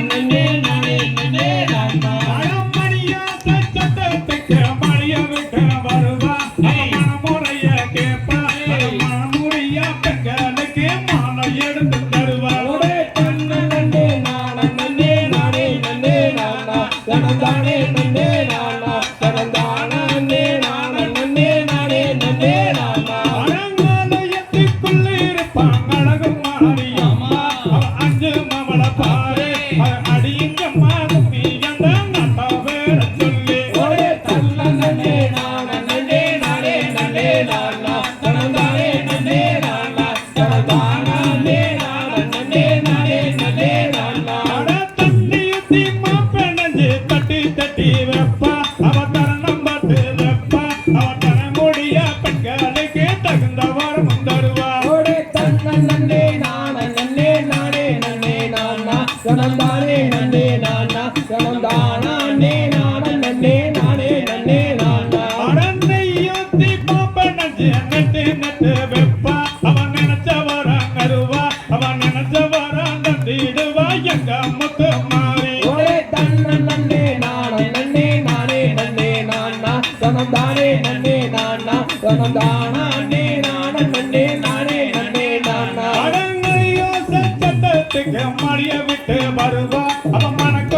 நன்னே நானே நன்னே நானா மணியா சச்சத்துக்கு மணிய விட்டு வருவா முறைய கேப்பா முறையா பெண்களுக்கு மாலை எடுத்து தருவா நன்னே நானே நன்னே நானே நன்னே நானா தனதானே நன்னே நானா தனதானே நானே நன்னே நானே நன்னே நானா அரங்காலயத்துக்குள்ளே இருப்பாங்க அழகு மாரியம்மா அஞ்சு மவள பாரு அடியுங்க மாதமி என்ற நல்ல வேற சொல்லி ஒரே தன்ன நன்னே நானே நன்னே நானே நன்னே நானா தனதானே நன்னே நானா தனதானே நானே நன்னே நானே நன்னே நானா தண்ணியுத்தி மாப்பெண்ணு தட்டி தட்டி வெப்பா அவ தரணம் பார்த்து வெப்பா அவ தனமுடிய பெண்களுக்கு தகுந்த வரம் தருவா ஒரே தன்ன நன்னே நானே நன்னே நானே நன்னே நானா தனதானே நன்னே நானா தனதானே நானே நன்னே நானே நன்னே நானா அடந்தையுத்தி மாப்பெண்ணு நட்டு நட்டு வெப்பா அவன் நினைச்ச வரம் தருவா அவன் நினைச்ச வரம் தந்திடுவா எங்க முத்து மாறி ஒரே தன்ன நன்னே நானே நன்னே நானே நன்னே நானா தனதானே நன்னே நானா தனதானே நானே நன்னே நானே நன்னே நானா அடங்கையோ சச்சத்துக்கு மடிய விட்டு வருவா அவன் மனக்க